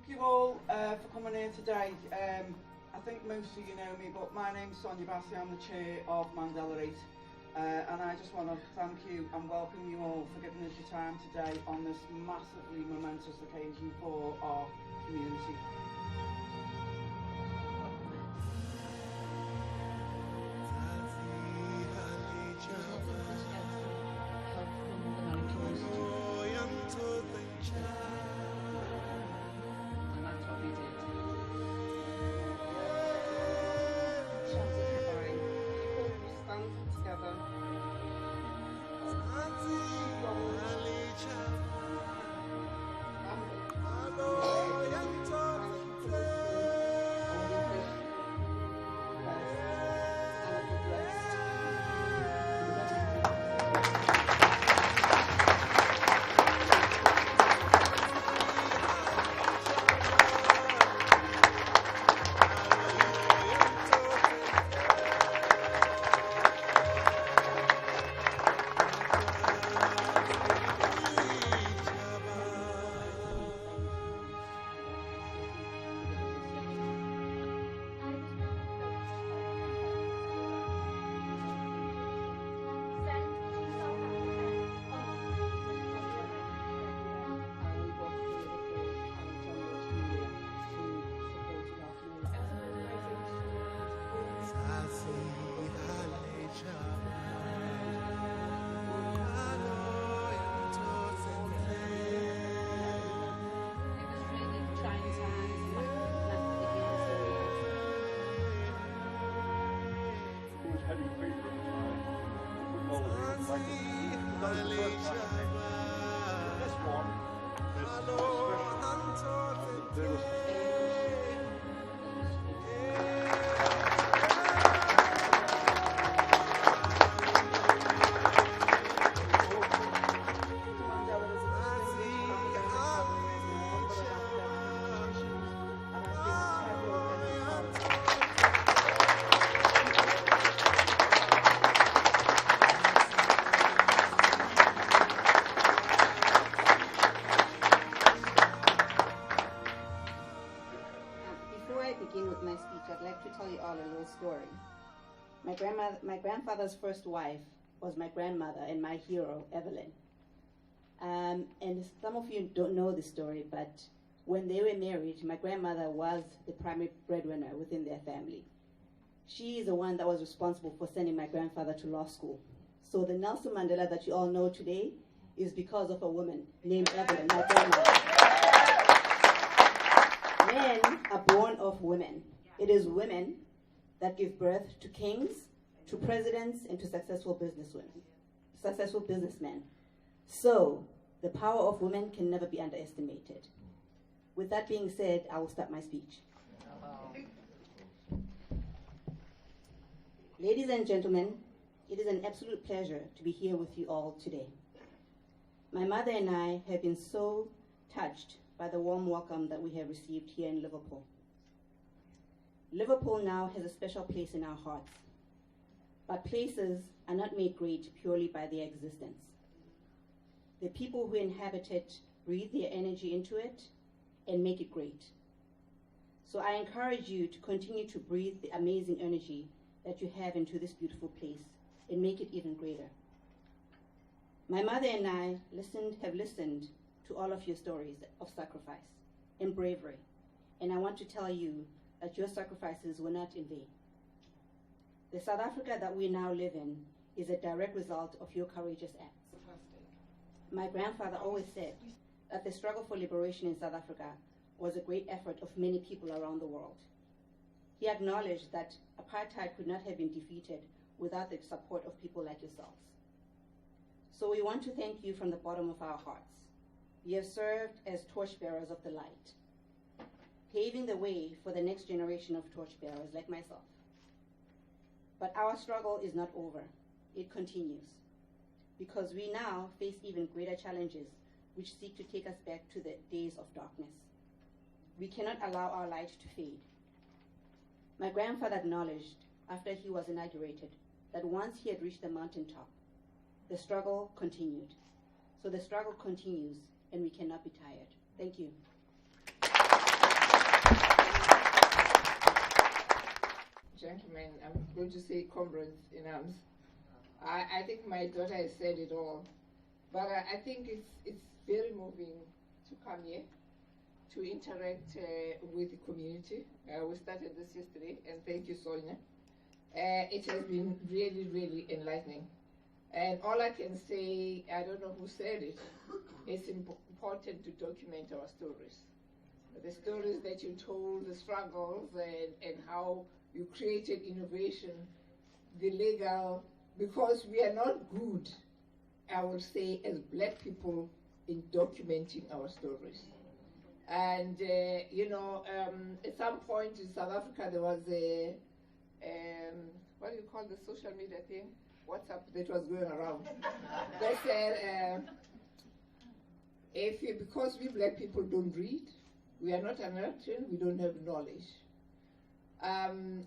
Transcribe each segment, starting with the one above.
Thank you all for coming here today. I think most of you know me, but my name's Sonia Bassi. I'm the chair of Mandela 8. And I just want to thank you and welcome you all for giving us your time today on this massively momentous occasion for our community. Story. My grandfather's first wife was my grandmother and my hero, Evelyn. And some of you don't know this story, but when they were married, my grandmother was the primary breadwinner within their family. She is the one that was responsible for sending my grandfather to law school. So the Nelson Mandela that you all know today is because of a woman named Evelyn, my grandmother. Men are born of women. It is women that give birth to kings, to presidents, and to successful businessmen. So, the power of women can never be underestimated. With that being said, I will start my speech. Ladies and gentlemen, it is an absolute pleasure to be here with you all today. My mother and I have been so touched by the warm welcome that we have received here in Liverpool. Liverpool now has a special place in our hearts, but places are not made great purely by their existence. The people who inhabit it breathe their energy into it and make it great. So I encourage you to continue to breathe the amazing energy that you have into this beautiful place and make it even greater. My mother and I have listened to all of your stories of sacrifice and bravery, and I want to tell you that your sacrifices were not in vain. The South Africa that we now live in is a direct result of your courageous acts. My grandfather always said that the struggle for liberation in South Africa was a great effort of many people around the world. He acknowledged that apartheid could not have been defeated without the support of people like yourselves. So we want to thank you from the bottom of our hearts. You have served as torchbearers of the light, paving the way for the next generation of torchbearers like myself. But our struggle is not over. It continues, because we now face even greater challenges which seek to take us back to the days of darkness. We cannot allow our light to fade. My grandfather acknowledged after he was inaugurated that once he had reached the mountaintop, the struggle continued. So the struggle continues, and we cannot be tired. Thank you. gentlemen, I'm going to say comrades in arms. I think my daughter has said it all, but I think it's very moving to come here, to interact with the community. We started this yesterday, and thank you, Sonia. It has been really, really enlightening. And all I can say, I don't know who said it, it's important to document our stories. The stories that you told, the struggles, and how you created innovation, the legal, because we are not good, I would say, as black people in documenting our stories. And, you know, at some point in South Africa, there was a, what do you call the social media thing? WhatsApp that was going around. They said, because we black people don't read, we are not American, we don't have knowledge.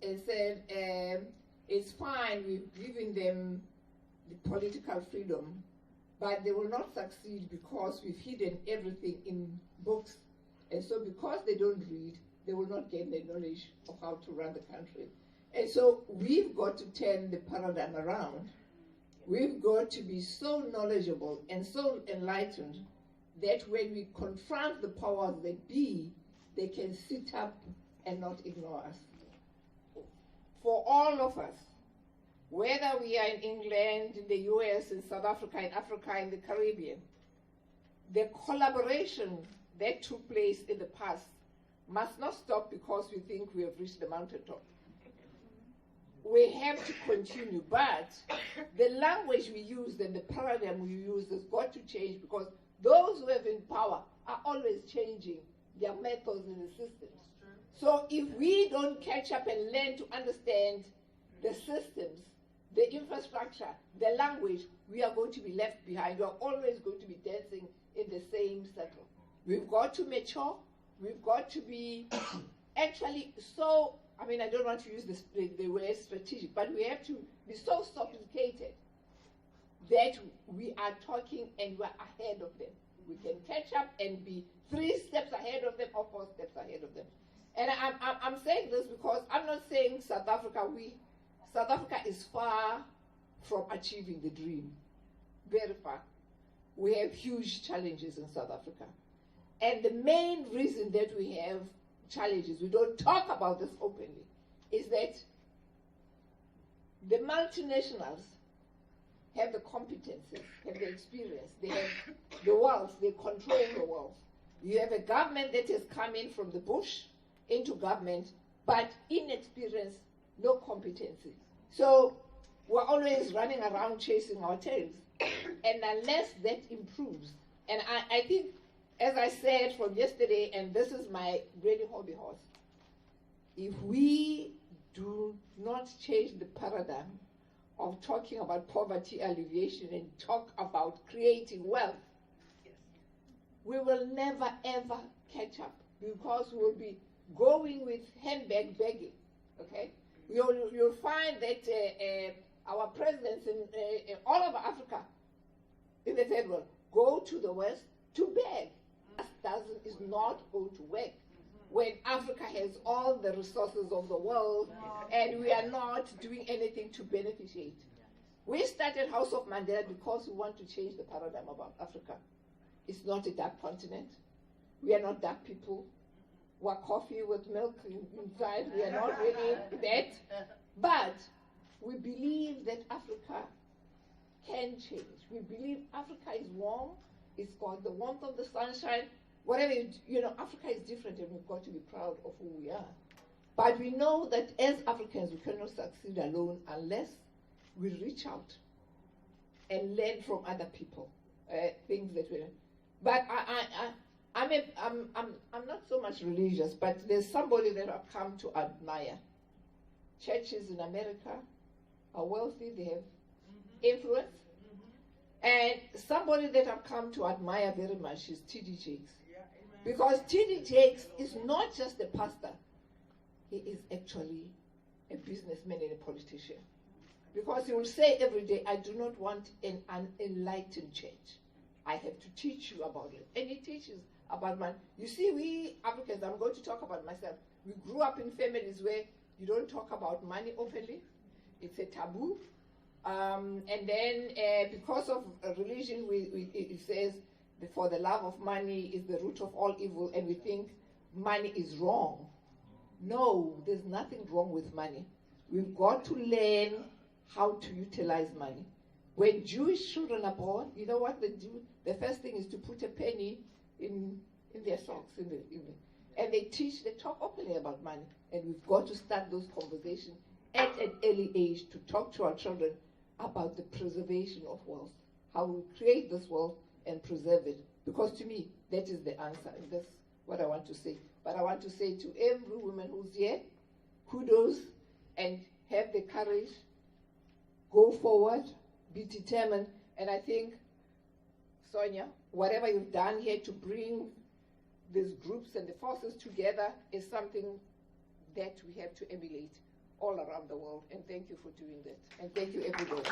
It said, it's fine, we've given them the political freedom, but they will not succeed because we've hidden everything in books. And so because they don't read, they will not gain the knowledge of how to run the country. And so we've got to turn the paradigm around. We've got to be so knowledgeable and so enlightened that when we confront the powers that be, they can sit up and not ignore us. For all of us, whether we are in England, in the US, in South Africa, in the Caribbean, the collaboration that took place in the past must not stop because we think we have reached the mountaintop. We have to continue, but the language we use and the paradigm we use has got to change because those who have in power are always changing their methods and the systems. So if we don't catch up and learn to understand the systems, the infrastructure, the language, we are going to be left behind. We are always going to be dancing in the same circle. We've got to mature. We've got to be actually so, I mean, I don't want to use the word strategic, but we have to be so sophisticated that we are talking and we're ahead of them. We can catch up and be 3 steps ahead of them or 4 steps ahead of them. And I'm saying this because I'm not saying South Africa is far from achieving the dream. Very far. We have huge challenges in South Africa. And the main reason that we have challenges, we don't talk about this openly, is that the multinationals have the competences, have the experience, they have the wealth, they control the wealth. You have a government that has come in from the bush into government, but inexperience, no competency. So we're always running around chasing our tails. And unless that improves, and I think, as I said from yesterday, and this is my really hobby horse, if we do not change the paradigm of talking about poverty alleviation and talk about creating wealth, we will never ever catch up because we'll be going with handbag begging, okay? You'll find that our presidents in all of Africa, in the third world, go to the West to beg. That is not going to work when Africa has all the resources of the world and we are not doing anything to beneficiate. We started House of Mandela because we want to change the paradigm about Africa. It's not a dark continent. We are not dark people. We're coffee with milk inside. We are not really that. But we believe that Africa can change. We believe Africa is warm. It's got the warmth of the sunshine. Whatever, Africa is different and we've got to be proud of who we are. But we know that as Africans, we cannot succeed alone unless we reach out and learn from other people, things that we learn. But I'm not so much religious, but there's somebody that I've come to admire. Churches in America are wealthy, they have influence. And somebody that I've come to admire very much is T.D. Jakes. Because T.D. Jakes is not just a pastor, he is actually a businessman and a politician. Because he will say every day, I do not want an unenlightened church. I have to teach you about it. And he teaches about man. You see, we Africans, I'm going to talk about myself, we grew up in families where You don't talk about money openly. It's a taboo. And then because of religion, it says that for the love of money is the root of all evil, and we think money is wrong. No, there's nothing wrong with money. We've got to learn how to utilize money. When Jewish children are born, you know what they do? The first thing is to put a penny in their socks, and they talk openly about money. And we've got to start those conversations at an early age to talk to our children about the preservation of wealth, how we create this wealth and preserve it. Because to me, that is the answer, and that's what I want to say. But I want to say to every woman who's here, kudos, and have the courage, go forward, be determined. And I think, Sonia, whatever you've done here to bring these groups and the forces together is something that we have to emulate all around the world. And thank you for doing that. And thank you, everybody.